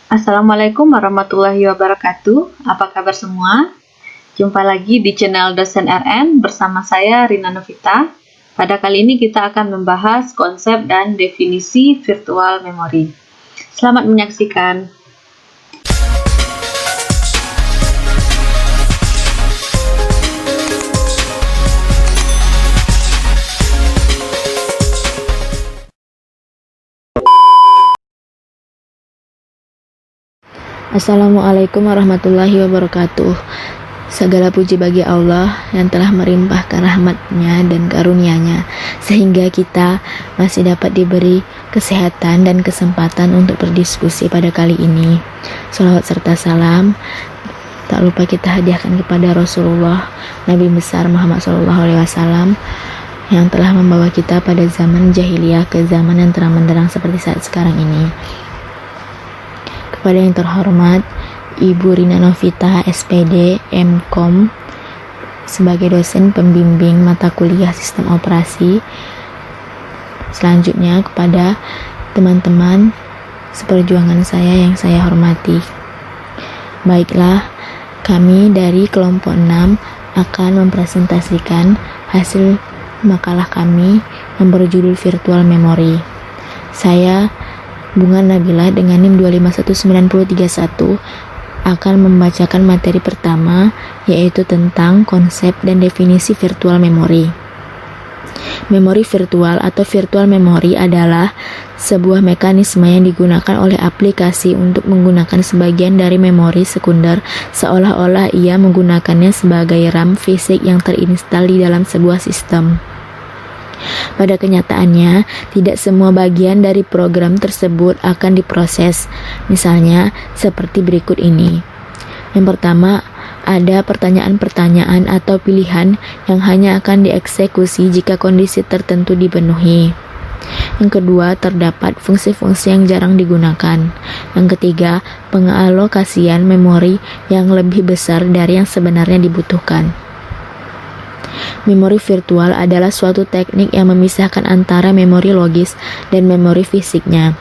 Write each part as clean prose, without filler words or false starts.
Assalamualaikum warahmatullahi wabarakatuh. Apa kabar semua? Jumpa lagi di channel Dosen RN bersama saya Rina Novita. Pada kali ini kita akan membahas konsep dan definisi virtual memory. Selamat menyaksikan. Assalamualaikum warahmatullahi wabarakatuh. Segala puji bagi Allah yang telah melimpahkan rahmat-Nya dan karunia-Nya sehingga kita masih dapat diberi kesehatan dan kesempatan untuk berdiskusi pada kali ini. Shalawat serta salam tak lupa kita hadiahkan kepada Rasulullah Nabi besar Muhammad SAW yang telah membawa kita pada zaman jahiliyah ke zaman yang terang benderang seperti saat sekarang ini. Kepada yang terhormat Ibu Rina Novita SPD MKom sebagai dosen pembimbing mata kuliah sistem operasi. Selanjutnya kepada teman-teman seperjuangan saya yang saya hormati. Baiklah, kami dari kelompok 6 akan mempresentasikan hasil makalah kami yang berjudul Virtual Memory. Saya Bunga Nabila dengan NIM 2519031 akan membacakan materi pertama, yaitu tentang konsep dan definisi virtual memory. Memori virtual atau virtual memory adalah sebuah mekanisme yang digunakan oleh aplikasi untuk menggunakan sebagian dari memori sekunder seolah-olah ia menggunakannya sebagai RAM fisik yang terinstal di dalam sebuah sistem. Pada kenyataannya, tidak semua bagian dari program tersebut akan diproses. Misalnya, seperti berikut ini. Yang pertama, ada pertanyaan-pertanyaan atau pilihan yang hanya akan dieksekusi jika kondisi tertentu dipenuhi. Yang kedua, terdapat fungsi-fungsi yang jarang digunakan. Yang ketiga, pengalokasian memori yang lebih besar dari yang sebenarnya dibutuhkan. Memori virtual adalah suatu teknik yang memisahkan antara memori logis dan memori fisiknya.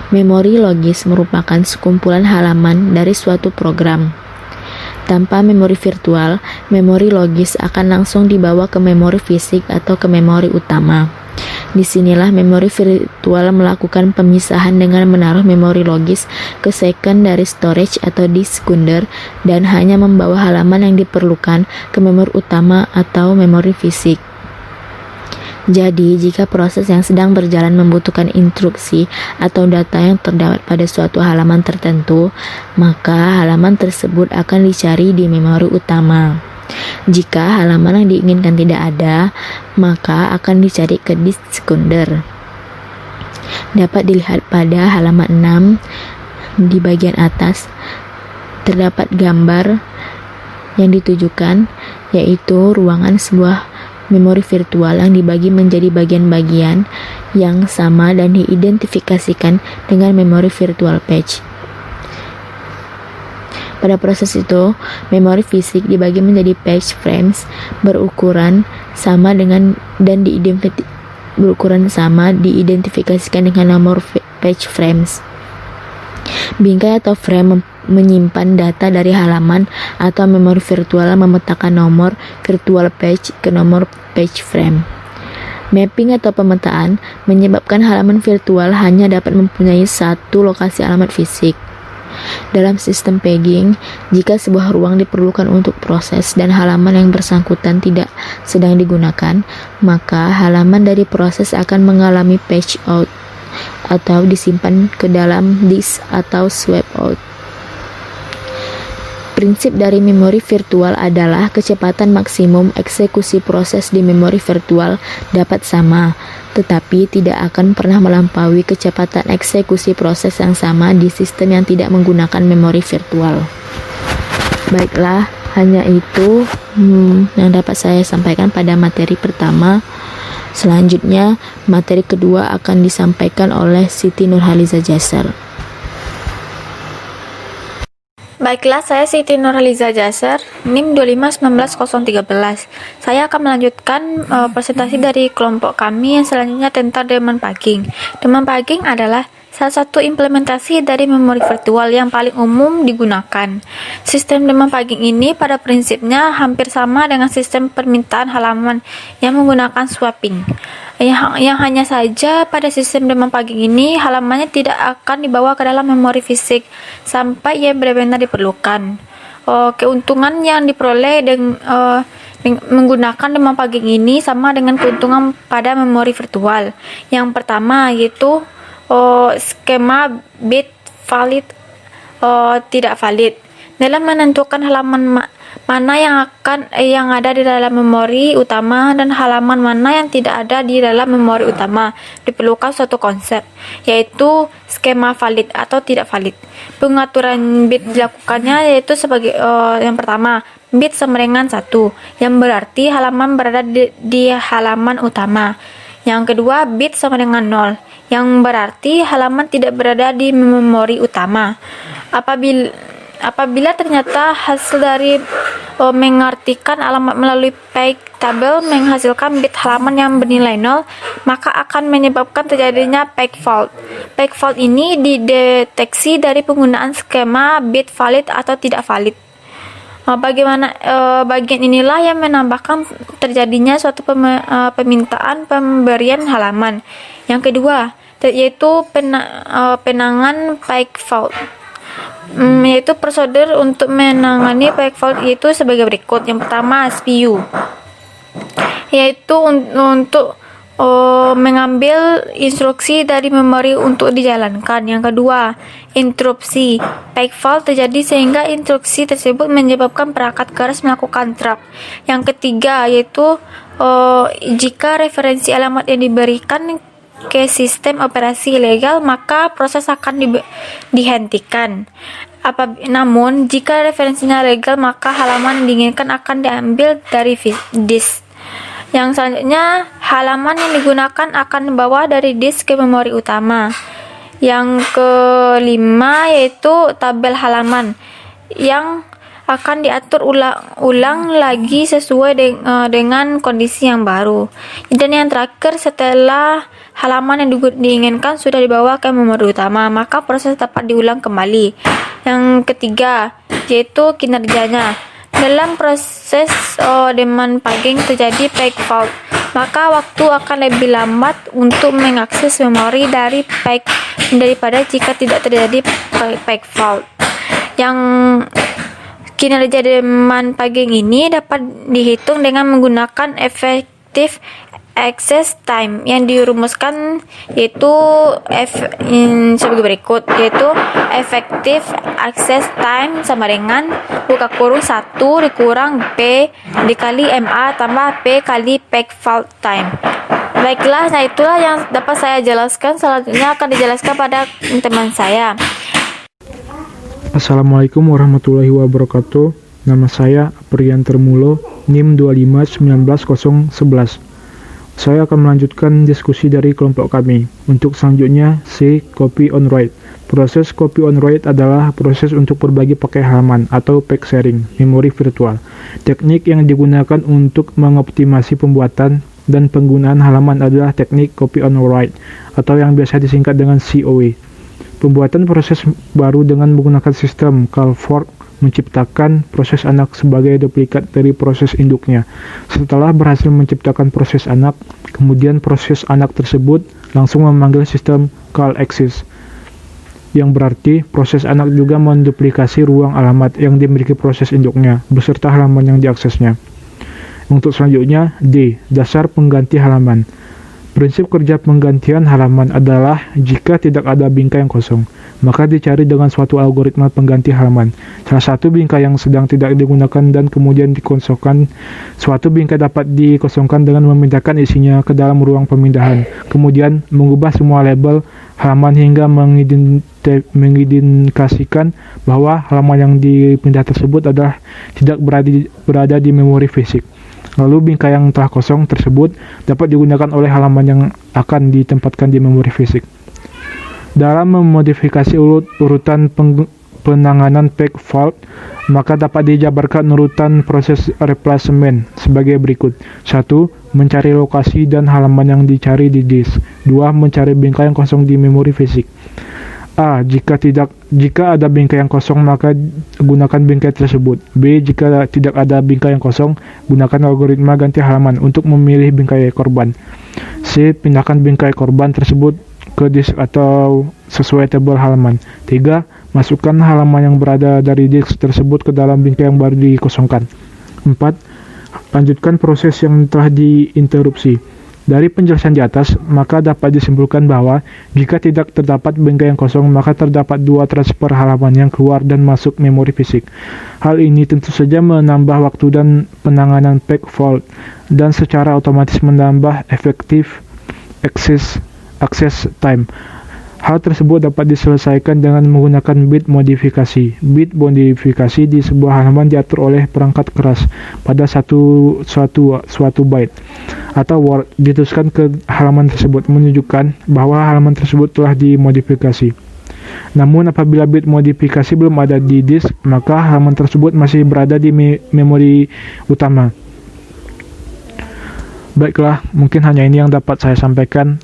Memori logis merupakan sekumpulan halaman dari suatu program. Tanpa memori virtual, memori logis akan langsung dibawa ke memori fisik atau ke memori utama. Disinilah memori virtual melakukan pemisahan dengan menaruh memori logis ke secondary storage atau disk sekunder dan hanya membawa halaman yang diperlukan ke memori utama atau memori fisik. Jadi, jika proses yang sedang berjalan membutuhkan instruksi atau data yang terdapat pada suatu halaman tertentu, maka halaman tersebut akan dicari di memori utama. Jika halaman yang diinginkan tidak ada, maka akan dicari ke disk sekunder. Dapat dilihat pada halaman 6 di bagian atas terdapat gambar yang ditujukan, yaitu ruangan sebuah memori virtual yang dibagi menjadi bagian-bagian yang sama dan diidentifikasikan dengan memori virtual page. Pada proses itu, memori fisik dibagi menjadi page frames berukuran sama diidentifikasikan dengan nomor page frames. Bingkai atau frame menyimpan data dari halaman atau memori virtual memetakan nomor virtual page ke nomor page frame. Mapping atau pemetaan menyebabkan halaman virtual hanya dapat mempunyai satu lokasi alamat fisik. Dalam sistem pegging, jika sebuah ruang diperlukan untuk proses dan halaman yang bersangkutan tidak sedang digunakan, maka halaman dari proses akan mengalami page out atau disimpan ke dalam disk atau swap out. Prinsip dari memori virtual adalah kecepatan maksimum eksekusi proses di memori virtual dapat sama, tetapi tidak akan pernah melampaui kecepatan eksekusi proses yang sama di sistem yang tidak menggunakan memori virtual. Baiklah, hanya itu yang dapat saya sampaikan pada materi pertama. Selanjutnya, materi kedua akan disampaikan oleh Siti Nurhaliza Jasar. Baiklah, saya Siti Nurhaliza Jasar, NIM 2519013. Saya akan melanjutkan presentasi dari kelompok kami yang selanjutnya tentang demand paging. Demand paging adalah salah satu implementasi dari memori virtual yang paling umum digunakan. Sistem debugging ini pada prinsipnya hampir sama dengan sistem permintaan halaman yang menggunakan swapping. Yang hanya saja pada sistem debugging ini halamannya tidak akan dibawa ke dalam memori fisik sampai ia benar-benar diperlukan. Keuntungan yang diperoleh menggunakan debugging ini sama dengan keuntungan pada memori virtual. Yang pertama yaitu skema bit valid tidak valid. Dalam menentukan halaman mana yang ada di dalam memori utama dan halaman mana yang tidak ada di dalam memori utama, diperlukan suatu konsep, yaitu skema valid atau tidak valid. Pengaturan bit dilakukannya yaitu sebagai yang pertama, bit sama dengan 1, yang berarti halaman berada di halaman utama. Yang kedua, bit sama dengan 0, yang berarti halaman tidak berada di memori utama. Apabila ternyata hasil dari mengartikan alamat melalui peg table menghasilkan bit halaman yang bernilai 0, maka akan menyebabkan terjadinya peg fault. Peg fault ini dideteksi dari penggunaan skema bit valid atau tidak valid. Bagian inilah yang menambahkan terjadinya suatu permintaan pemberian halaman. Yang kedua, yaitu penanganan peg fault. Yaitu prosedur untuk menangani peg fault yaitu sebagai berikut. Yang pertama, SPU, yaitu untuk mengambil instruksi dari memori untuk dijalankan. Yang kedua, interupsi. Peg fault terjadi sehingga instruksi tersebut menyebabkan perangkat keras melakukan trap. Yang ketiga yaitu jika referensi alamat yang diberikan ke sistem operasi ilegal, maka proses akan dihentikan. Namun jika referensinya legal, maka halaman yang diinginkan akan diambil dari disk. Yang selanjutnya, halaman yang digunakan akan dibawa dari disk ke memori utama. Yang kelima yaitu tabel halaman yang akan diatur ulang lagi sesuai dengan kondisi yang baru. Dan yang terakhir, setelah halaman yang diinginkan sudah dibawa ke memori utama, maka proses dapat diulang kembali. Yang ketiga yaitu kinerjanya. Dalam proses debugging terjadi peg fault, maka waktu akan lebih lambat untuk mengakses memori dari peg daripada jika tidak terjadi peg fault. Yang kinerja debugging ini dapat dihitung dengan menggunakan effective access time yang dirumuskan yaitu sebagai berikut, yaitu effective access time sama dengan buka kurung 1 dikurang P dikali MA tambah P kali peg fault time. Baiklah, nah itulah yang dapat saya jelaskan. Selanjutnya akan dijelaskan pada teman saya. Assalamualaikum warahmatullahi wabarakatuh. Nama saya Priyan Termulo, NIM 2519011. Saya akan melanjutkan diskusi dari kelompok kami. Untuk selanjutnya, C. Copy on write. Proses copy on write adalah proses untuk berbagi pakai halaman atau peg sharing memori virtual. Teknik yang digunakan untuk mengoptimasi pembuatan dan penggunaan halaman adalah teknik copy on write atau yang biasa disingkat dengan COW. Pembuatan proses baru dengan menggunakan sistem call fork menciptakan proses anak sebagai duplikat dari proses induknya. Setelah berhasil menciptakan proses anak, kemudian proses anak tersebut langsung memanggil sistem call access, yang berarti proses anak juga menduplikasi ruang alamat yang dimiliki proses induknya beserta halaman yang diaksesnya. Untuk selanjutnya, D. Dasar pengganti halaman. Prinsip kerja penggantian halaman adalah jika tidak ada bingkai yang kosong, maka dicari dengan suatu algoritma pengganti halaman. Salah satu bingkai yang sedang tidak digunakan dan kemudian dikosongkan, suatu bingkai dapat dikosongkan dengan memindahkan isinya ke dalam ruang pemindahan, kemudian mengubah semua label halaman hingga mengidentifikasikan bahwa halaman yang dipindah tersebut adalah tidak berada di memori fisik. Lalu bingkai yang telah kosong tersebut dapat digunakan oleh halaman yang akan ditempatkan di memori fisik. Dalam memodifikasi urutan penanganan page fault, maka dapat dijabarkan urutan proses replacement sebagai berikut. 1. Mencari lokasi dan halaman yang dicari di disk. 2. Mencari bingkai yang kosong di memori fisik. A. Jika ada bingkai yang kosong, maka gunakan bingkai tersebut. B. Jika tidak ada bingkai yang kosong, gunakan algoritma ganti halaman untuk memilih bingkai korban. C. Pindahkan bingkai korban tersebut ke disk atau sesuai tabel halaman. 3. Masukkan halaman yang berada dari disk tersebut ke dalam bingkai yang baru dikosongkan. 4. Lanjutkan proses yang telah diinterupsi. Dari penjelasan di atas, maka dapat disimpulkan bahwa jika tidak terdapat bingkai yang kosong, maka terdapat 2 transfer halaman yang keluar dan masuk memori fisik. Hal ini tentu saja menambah waktu dan penanganan page fault, dan secara otomatis menambah efektif access time. Hal tersebut dapat diselesaikan dengan menggunakan bit modifikasi. Bit modifikasi di sebuah halaman diatur oleh perangkat keras pada suatu byte atau word diteruskan ke halaman tersebut, menunjukkan bahwa halaman tersebut telah dimodifikasi. Namun apabila bit modifikasi belum ada di disk, maka halaman tersebut masih berada di memori utama. Baiklah, mungkin hanya ini yang dapat saya sampaikan.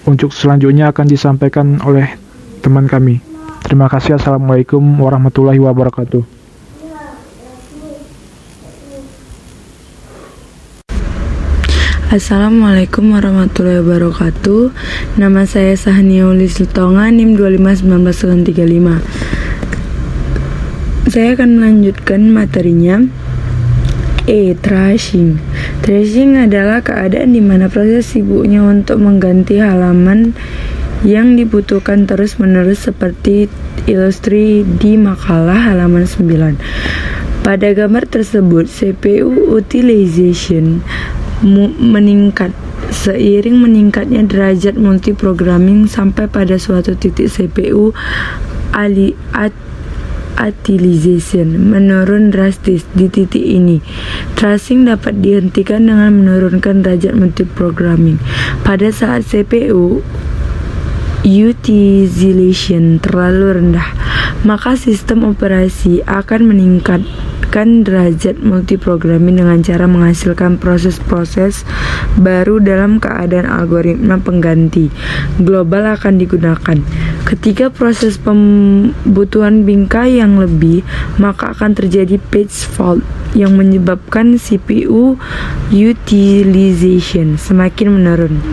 Untuk selanjutnya akan disampaikan oleh teman kami. Terima kasih. Assalamualaikum warahmatullahi wabarakatuh. Assalamualaikum warahmatullahi wabarakatuh. Nama saya Sahnia Ulis Lutonga, NIM 251935. Saya akan melanjutkan materinya. Trashing. Trashing adalah keadaan di mana proses sibuknya untuk mengganti halaman yang dibutuhkan terus-menerus seperti ilustrasi di makalah halaman 9. Pada gambar tersebut, CPU utilization meningkat seiring meningkatnya derajat multiprogramming sampai pada suatu titik CPU utilization menurun drastis. Di titik ini, tracing dapat dihentikan dengan menurunkan derajat multiprogramming. Pada saat CPU utilization terlalu rendah, maka sistem operasi akan meningkatkan derajat multiprogramming dengan cara menghasilkan proses-proses baru dalam keadaan algoritma pengganti global akan digunakan. Ketika proses pembutuhan bingkai yang lebih, maka akan terjadi page fault yang menyebabkan CPU utilization semakin menurun.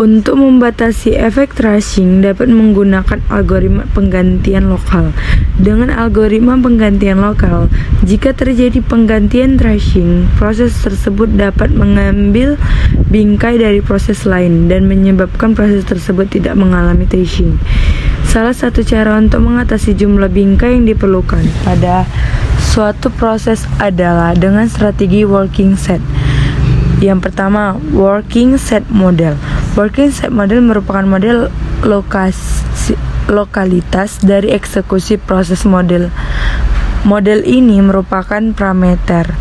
Untuk membatasi efek trashing dapat menggunakan algoritma penggantian lokal. Dengan algoritma penggantian lokal, jika terjadi penggantian trashing, proses tersebut dapat mengambil bingkai dari proses lain dan menyebabkan proses tersebut tidak mengalami trashing. Salah satu cara untuk mengatasi jumlah bingkai yang diperlukan pada suatu proses adalah dengan strategi working set. Yang pertama, working set model. Working set model merupakan model lokalitas dari eksekusi proses model. Model ini merupakan parameter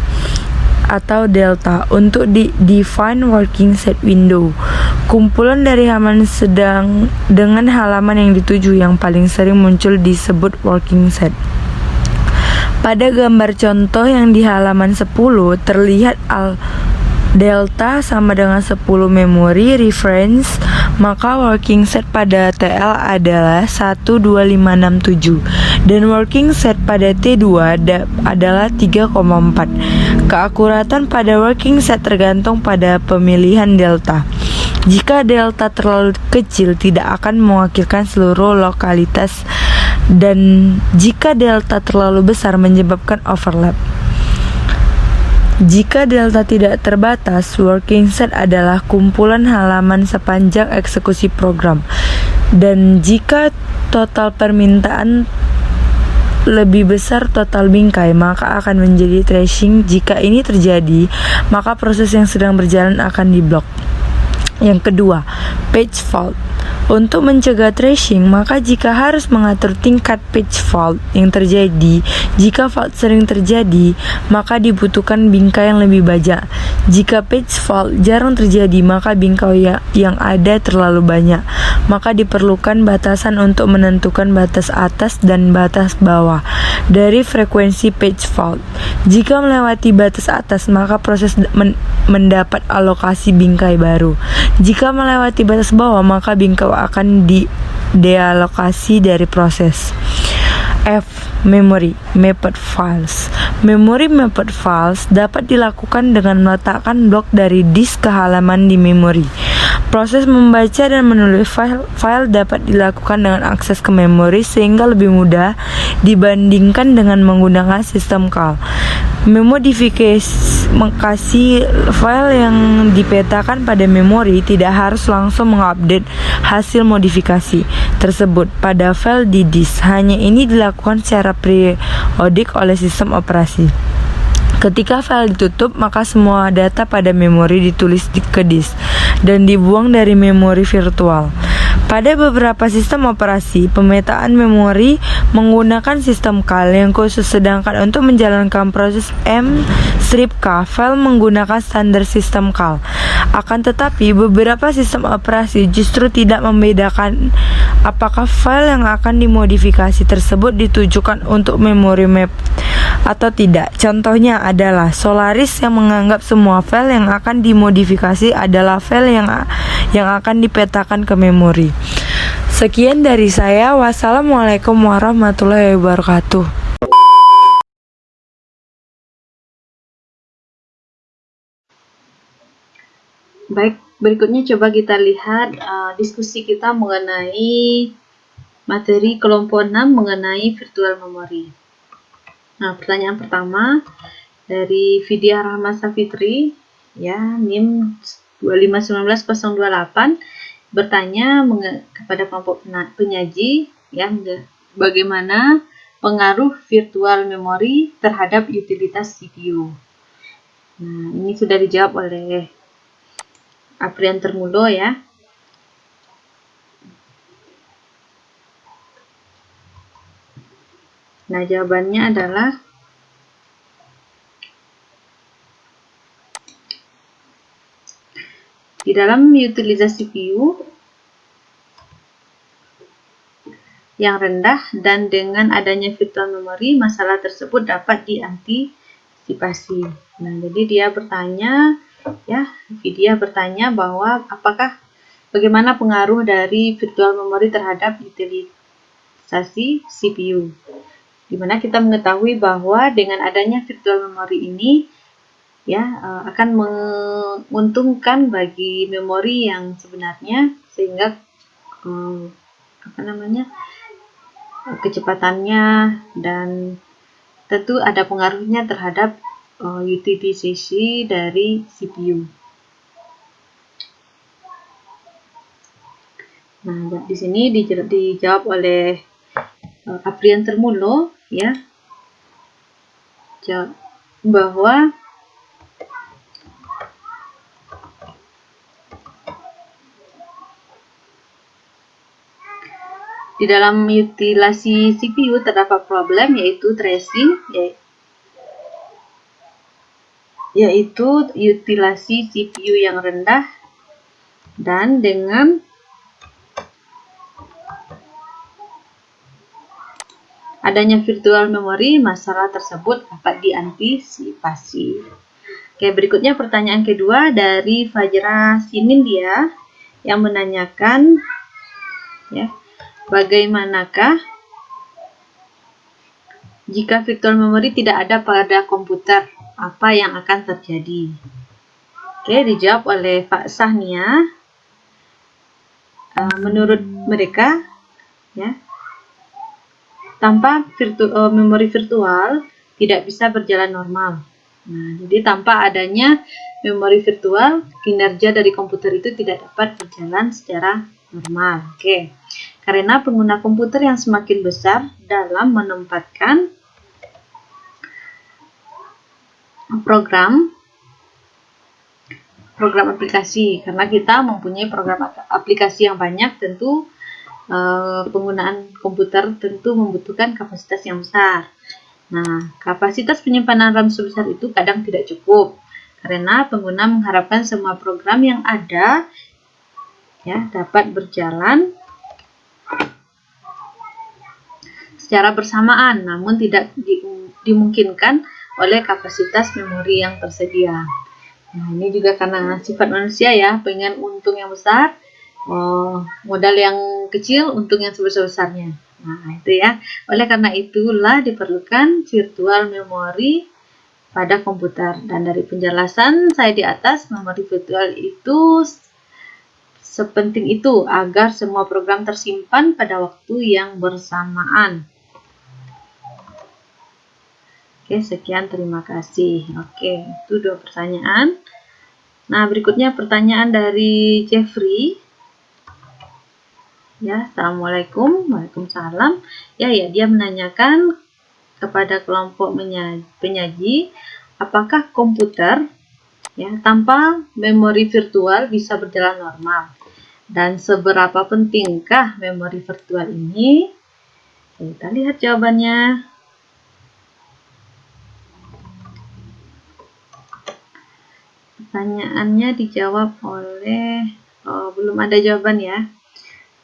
atau delta untuk define working set window. Kumpulan dari halaman sedang dengan halaman yang dituju yang paling sering muncul disebut working set. Pada gambar contoh yang di halaman 10 terlihat delta sama dengan 10 memori reference, maka working set pada TL adalah 12567 dan working set pada T2 adalah 3,4. Keakuratan pada working set tergantung pada pemilihan delta. Jika delta terlalu kecil tidak akan mewakilkan seluruh lokalitas, dan jika delta terlalu besar menyebabkan overlap. Jika delta tidak terbatas, working set adalah kumpulan halaman sepanjang eksekusi program. Dan jika total permintaan lebih besar total bingkai, maka akan menjadi trashing. Jika ini terjadi, maka proses yang sedang berjalan akan diblok. Yang kedua, page fault. Untuk mencegah thrashing, maka jika harus mengatur tingkat page fault yang terjadi, jika fault sering terjadi, maka dibutuhkan bingkai yang lebih banyak. Jika page fault jarang terjadi, maka bingkai yang ada terlalu banyak. Maka diperlukan batasan untuk menentukan batas atas dan batas bawah dari frekuensi page fault. Jika melewati batas atas, maka proses mendapat alokasi bingkai baru. Jika melewati batas bawah, maka bingkai akan dealokasi dari proses. F. Memory mapped files. Memory mapped files dapat dilakukan dengan meletakkan blok dari disk ke halaman di memori. Proses membaca dan menulis file dapat dilakukan dengan akses ke memori sehingga lebih mudah dibandingkan dengan menggunakan sistem CAL. Memodifikasi file yang dipetakan pada memori tidak harus langsung mengupdate hasil modifikasi tersebut pada file di disk. Hanya ini dilakukan secara periodik oleh sistem operasi. Ketika file ditutup, maka semua data pada memori ditulis ke disk dan dibuang dari memori virtual. Pada beberapa sistem operasi, pemetaan memori menggunakan sistem CAL yang khusus, sedangkan untuk menjalankan proses M-strip-K, file menggunakan standar sistem CAL. Akan tetapi, beberapa sistem operasi justru tidak membedakan apakah file yang akan dimodifikasi tersebut ditujukan untuk memori map atau tidak. Contohnya adalah Solaris yang menganggap semua file yang akan dimodifikasi adalah file yang akan dipetakan ke memori. Sekian dari saya. Wassalamualaikum warahmatullahi wabarakatuh. Baik, berikutnya coba kita lihat diskusi kita mengenai materi kelompok 6 mengenai virtual memory. Nah, pertanyaan pertama dari Vidya Rahma Safitri, ya, NIM 2519028, bertanya kepada kelompok penyaji, ya, bagaimana pengaruh virtual memory terhadap utilitas CPU. Nah, ini sudah dijawab oleh Aprian Termulo, ya. Nah, jawabannya adalah di dalam utilitas CPU yang rendah dan dengan adanya virtual memory, masalah tersebut dapat diantisipasi. Nah, jadi dia bertanya, ya, Vidya bertanya bahwa bagaimana pengaruh dari virtual memory terhadap utilisasi CPU. Dimana kita mengetahui bahwa dengan adanya virtual memory ini, ya, akan menguntungkan bagi memori yang sebenarnya, sehingga kecepatannya dan tentu ada pengaruhnya terhadap utilisasi dari CPU. Nah, di sini dijawab oleh Aprian Termulo, ya, bahwa di dalam utilasi CPU terdapat problem, yaitu thrashing, yaitu utilasi CPU yang rendah, dan dengan adanya virtual memory, masalah tersebut dapat diantisipasi. Oke, berikutnya pertanyaan kedua dari Fajra Sinindia yang menanyakan, ya, bagaimanakah jika virtual memory tidak ada pada komputer, apa yang akan terjadi? Oke, dijawab oleh Pak Sahnia. Menurut mereka, ya, tanpa memori virtual tidak bisa berjalan normal. Nah, jadi tanpa adanya memori virtual, kinerja dari komputer itu tidak dapat berjalan secara normal. Oke. Karena pengguna komputer yang semakin besar dalam menempatkan program aplikasi, karena kita mempunyai program aplikasi yang banyak, tentu penggunaan komputer tentu membutuhkan kapasitas yang besar. Nah, kapasitas penyimpanan RAM sebesar itu kadang tidak cukup karena pengguna mengharapkan semua program yang ada ya dapat berjalan secara bersamaan, namun tidak dimungkinkan oleh kapasitas memori yang tersedia. Nah, ini juga karena sifat manusia ya, pengen untung yang besar, modal yang kecil, untung yang sebesar-besarnya. Nah, itu ya. Oleh karena itulah diperlukan virtual memory pada komputer. Dan dari penjelasan saya di atas, memori virtual itu sepenting itu agar semua program tersimpan pada waktu yang bersamaan. Oke, sekian, terima kasih. Oke, itu 2 pertanyaan. Nah, berikutnya pertanyaan dari Jeffrey. Ya, Assalamualaikum. Waalaikumsalam. Ya, dia menanyakan kepada kelompok penyaji, apakah komputer ya tanpa memori virtual bisa berjalan normal? Dan seberapa pentingkah memori virtual ini? Kita lihat jawabannya. Pertanyaannya dijawab oleh belum ada jawaban ya.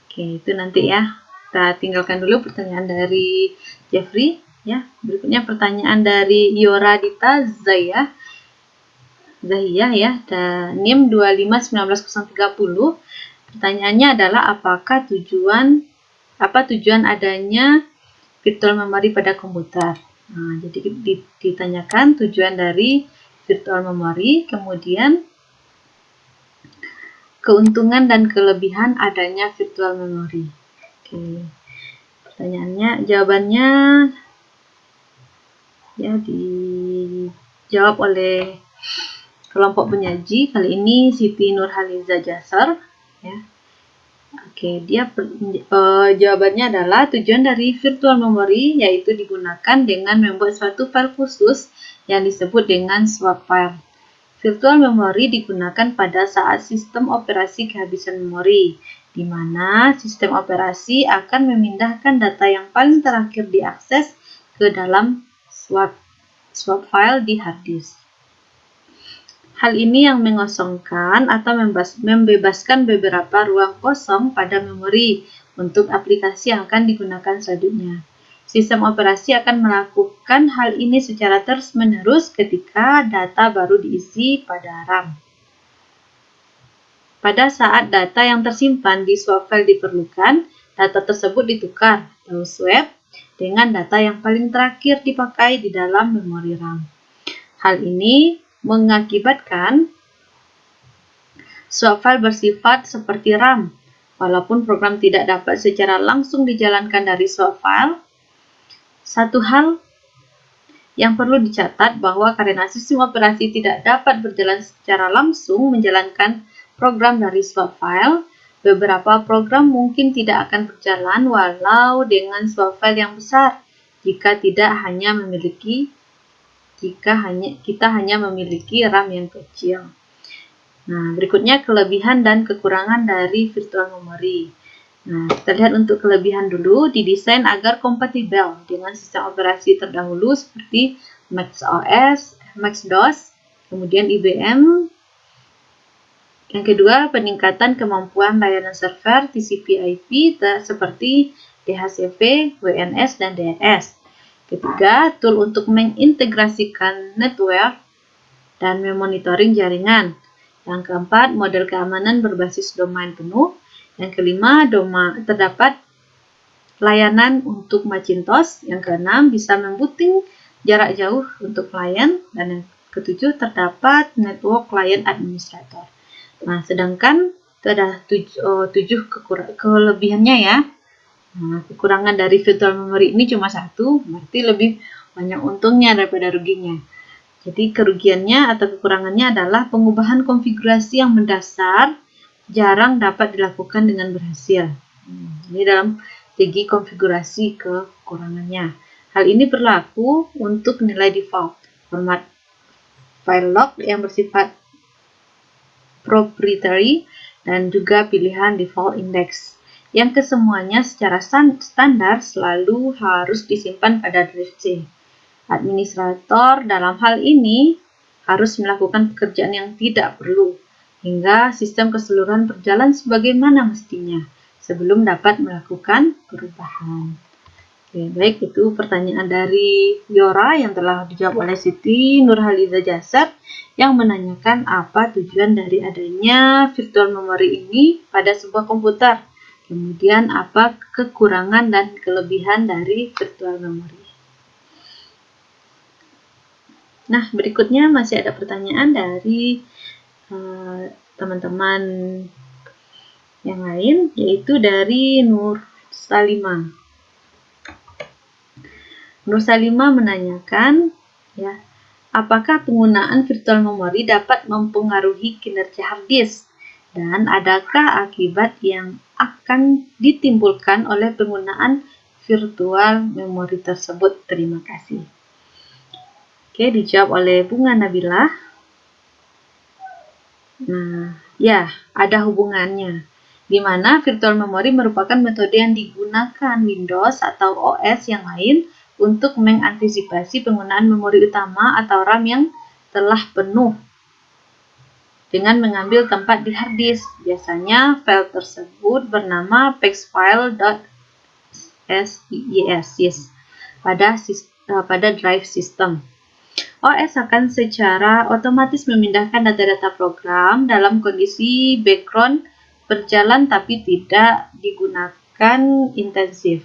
Oke, itu nanti ya. Kita tinggalkan dulu pertanyaan dari Jeffrey ya. Berikutnya pertanyaan dari Yoradita Zahiyah ya, NIM 2519030. Pertanyaannya adalah apa tujuan adanya virtual memory pada komputer. Nah, jadi ditanyakan tujuan dari virtual memory, kemudian keuntungan dan kelebihan adanya virtual memory. Oke. Jawabannya ya dijawab oleh kelompok penyaji, kali ini Siti Nurhaliza Jasar ya. Oke, jawabannya adalah tujuan dari virtual memory yaitu digunakan dengan membuat suatu file khusus yang disebut dengan swap file. Virtual memory digunakan pada saat sistem operasi kehabisan memori, di mana sistem operasi akan memindahkan data yang paling terakhir diakses ke dalam swap file di hard disk. Hal ini yang mengosongkan atau membebaskan beberapa ruang kosong pada memori untuk aplikasi yang akan digunakan selanjutnya. Sistem operasi akan melakukan hal ini secara terus-menerus ketika data baru diisi pada RAM. Pada saat data yang tersimpan di swap file diperlukan, data tersebut ditukar atau swap dengan data yang paling terakhir dipakai di dalam memori RAM. Hal ini mengakibatkan swap file bersifat seperti RAM. Walaupun program tidak dapat secara langsung dijalankan dari swap file, satu hal yang perlu dicatat bahwa karena sistem operasi tidak dapat berjalan secara langsung menjalankan program dari swap file, beberapa program mungkin tidak akan berjalan walau dengan swap file yang besar jika kita hanya memiliki RAM yang kecil. Nah, berikutnya kelebihan dan kekurangan dari virtual memory. Nah, kita lihat untuk kelebihan dulu, didesain agar kompatibel dengan sistem operasi terdahulu seperti Mac OS, MS-DOS, kemudian IBM. Yang kedua, peningkatan kemampuan layanan server TCP/IP seperti DHCP, WNS, dan DNS. Ketiga, tool untuk mengintegrasikan network dan memonitoring jaringan. Yang keempat, model keamanan berbasis domain penuh. Yang kelima, terdapat layanan untuk Macintosh. Yang keenam, bisa membooting jarak jauh untuk klien. Dan yang ketujuh, terdapat network client administrator. Nah, sedangkan itu ada 7 kelebihannya ya. Nah, kekurangan dari virtual memory ini cuma 1, berarti lebih banyak untungnya daripada ruginya. Jadi kerugiannya atau kekurangannya adalah pengubahan konfigurasi yang mendasar jarang dapat dilakukan dengan berhasil. Ini dalam segi konfigurasi kekurangannya. Hal ini berlaku untuk nilai default, format file log yang bersifat proprietary, dan juga pilihan default index, yang kesemuanya secara standar selalu harus disimpan pada drive C. Administrator dalam hal ini harus melakukan pekerjaan yang tidak perlu, hingga sistem keseluruhan berjalan sebagaimana mestinya, sebelum dapat melakukan perubahan. Oke, baik, itu pertanyaan dari Yora yang telah dijawab oleh Siti Nurhaliza Jasad yang menanyakan apa tujuan dari adanya virtual memory ini pada sebuah komputer. Kemudian apa kekurangan dan kelebihan dari virtual memory. Nah, berikutnya masih ada pertanyaan dari teman-teman yang lain, yaitu dari Nur Salimah. Nur Salimah menanyakan, ya, apakah penggunaan virtual memory dapat mempengaruhi kinerja hard disk, dan adakah akibat yang akan ditimbulkan oleh penggunaan virtual memory tersebut? Terima kasih. Oke, dijawab oleh Bunga Nabilah. Nah, ya, ada hubungannya, di mana virtual memory merupakan metode yang digunakan Windows atau OS yang lain untuk mengantisipasi penggunaan memori utama atau RAM yang telah penuh dengan mengambil tempat di hard disk. Biasanya file tersebut bernama paxfile.sys pada drive system. OS akan secara otomatis memindahkan data-data program dalam kondisi background berjalan tapi tidak digunakan intensif,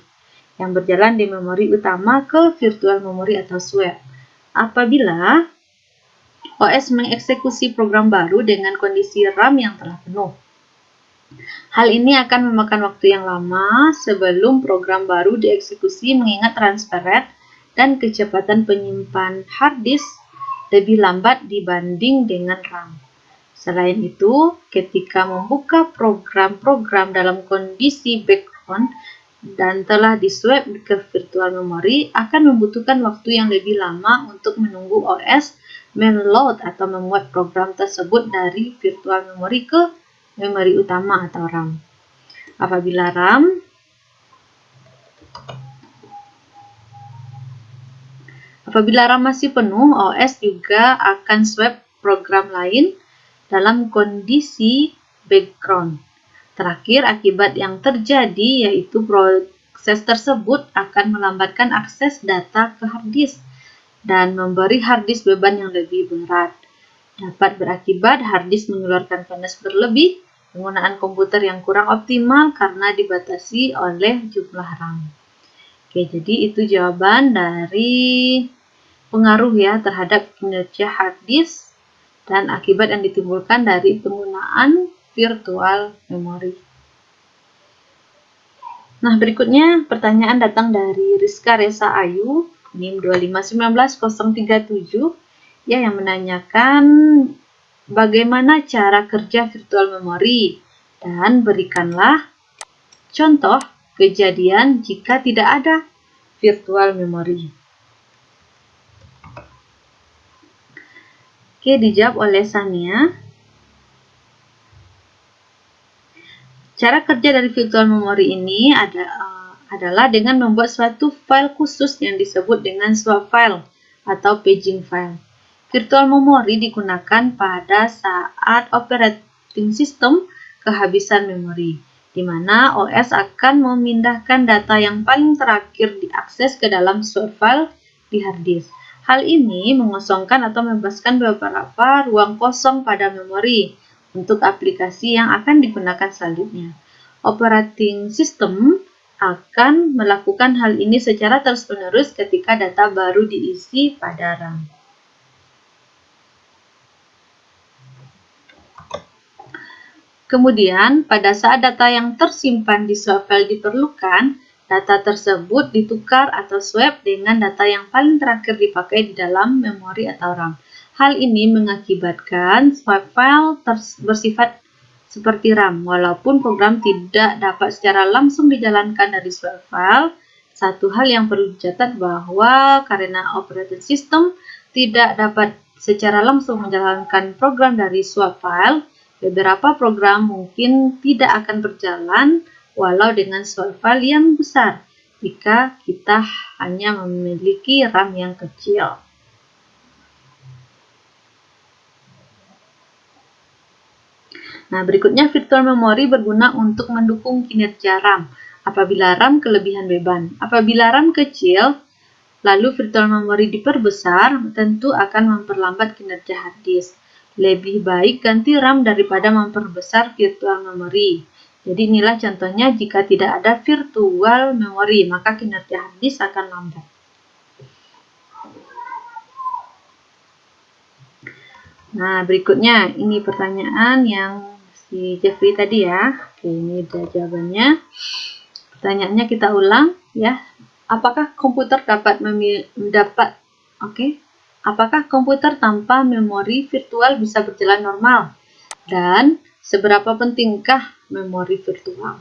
yang berjalan di memori utama ke virtual memory atau swap. Apabila OS mengeksekusi program baru dengan kondisi RAM yang telah penuh, hal ini akan memakan waktu yang lama sebelum program baru dieksekusi, mengingat transfer rate dan kecepatan penyimpan hard disk lebih lambat dibanding dengan RAM. Selain itu, ketika membuka program-program dalam kondisi background dan telah diswap ke virtual memory, akan membutuhkan waktu yang lebih lama untuk menunggu OS menload atau memuat program tersebut dari virtual memory ke memori utama atau RAM. Apabila RAM masih penuh, OS juga akan swap program lain dalam kondisi background. Terakhir, akibat yang terjadi yaitu proses tersebut akan melambatkan akses data ke hard disk dan memberi hard disk beban yang lebih berat. Dapat berakibat hard disk mengeluarkan panas berlebih, penggunaan komputer yang kurang optimal karena dibatasi oleh jumlah RAM. Oke, jadi itu jawaban dari pengaruh ya terhadap kinerja hard disk dan akibat yang ditimbulkan dari penggunaan virtual memory. Nah, berikutnya pertanyaan datang dari Rizka Resa Ayu, NIM 2519037, ya, yang menanyakan bagaimana cara kerja virtual memory dan berikanlah contoh kejadian jika tidak ada virtual memory. Oke, dijawab oleh Sania. Cara kerja dari virtual memory ini adalah dengan membuat suatu file khusus yang disebut dengan swap file atau paging file. Virtual memory digunakan pada saat operating system kehabisan memori, di mana OS akan memindahkan data yang paling terakhir diakses ke dalam swap file di hard disk. Hal ini mengosongkan atau membebaskan beberapa ruang kosong pada memori untuk aplikasi yang akan digunakan selanjutnya. Operating system akan melakukan hal ini secara terus-menerus ketika data baru diisi pada RAM. Kemudian, pada saat data yang tersimpan di swap file diperlukan, data tersebut ditukar atau swap dengan data yang paling terakhir dipakai di dalam memori atau RAM. Hal ini mengakibatkan swap file bersifat seperti RAM. Walaupun program tidak dapat secara langsung dijalankan dari swap file, satu hal yang perlu dicatat bahwa karena operating system tidak dapat secara langsung menjalankan program dari swap file, Beberapa program mungkin tidak akan berjalan walau dengan file yang besar jika kita hanya memiliki RAM yang kecil. Nah, berikutnya virtual memory berguna untuk mendukung kinerja RAM apabila RAM kelebihan beban. Apabila RAM kecil, lalu virtual memory diperbesar, tentu akan memperlambat kinerja hard disk. Lebih baik ganti RAM daripada memperbesar virtual memory. Jadi inilah contohnya jika tidak ada virtual memory, maka kinerja hard disk akan lambat. Nah, berikutnya ini pertanyaan yang si Jeffrey tadi ya. Oke, ini ada jawabannya. Pertanyaannya kita ulang ya. Apakah komputer Apakah komputer tanpa memori virtual bisa berjalan normal? Dan seberapa pentingkah memori virtual?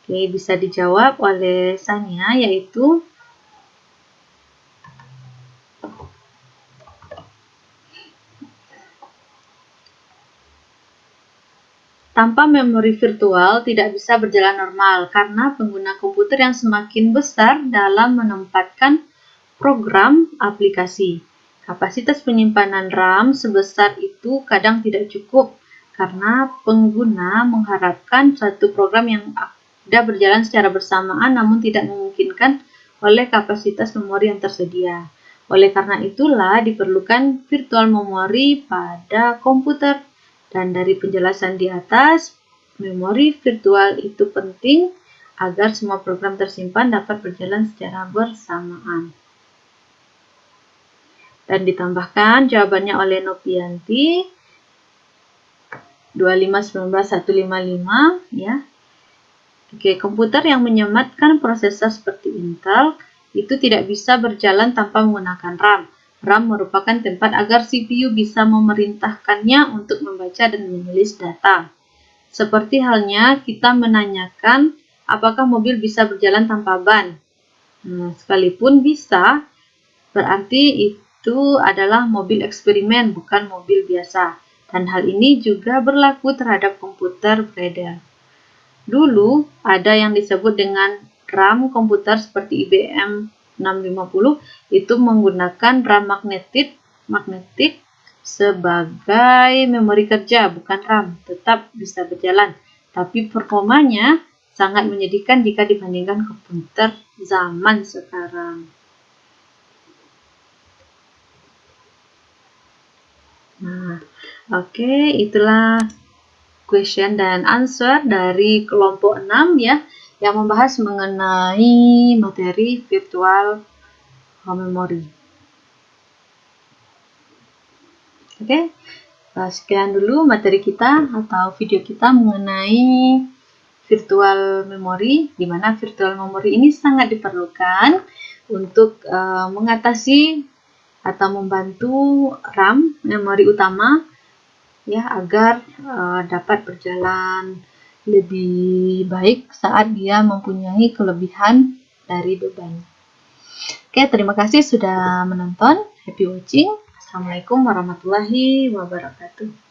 Oke, bisa dijawab oleh Sania, yaitu tanpa memori virtual tidak bisa berjalan normal karena pengguna komputer yang semakin besar dalam menempatkan program aplikasi. Kapasitas penyimpanan RAM sebesar itu kadang tidak cukup karena pengguna mengharapkan satu program yang ada berjalan secara bersamaan namun tidak memungkinkan oleh kapasitas memori yang tersedia. Oleh karena itulah diperlukan virtual memory pada komputer. Dan dari penjelasan di atas, memori virtual itu penting agar semua program tersimpan dapat berjalan secara bersamaan. Dan ditambahkan jawabannya oleh Nopianti 2519155 ya. Oke, komputer yang menyematkan prosesor seperti Intel itu tidak bisa berjalan tanpa menggunakan RAM. RAM merupakan tempat agar CPU bisa memerintahkannya untuk membaca dan menulis data. Seperti halnya kita menanyakan apakah mobil bisa berjalan tanpa ban. Nah, sekalipun bisa, berarti itu adalah mobil eksperimen, bukan mobil biasa. Dan hal ini juga berlaku terhadap komputer Cradle. Dulu ada yang disebut dengan RAM komputer seperti IBM 650 itu menggunakan RAM magnetik sebagai memori kerja, bukan RAM, tetap bisa berjalan, tapi performanya sangat menyedihkan jika dibandingkan komputer zaman sekarang. Nah, oke, itulah question dan answer dari kelompok 6 ya, yang membahas mengenai materi virtual memory. Oke, sekian dulu materi kita atau video kita mengenai virtual memory, di mana virtual memory ini sangat diperlukan untuk mengatasi atau membantu RAM, memori utama, ya, agar dapat berjalan lebih baik saat dia mempunyai kelebihan dari beban. Oke, terima kasih sudah menonton. Happy watching. Assalamualaikum warahmatullahi wabarakatuh.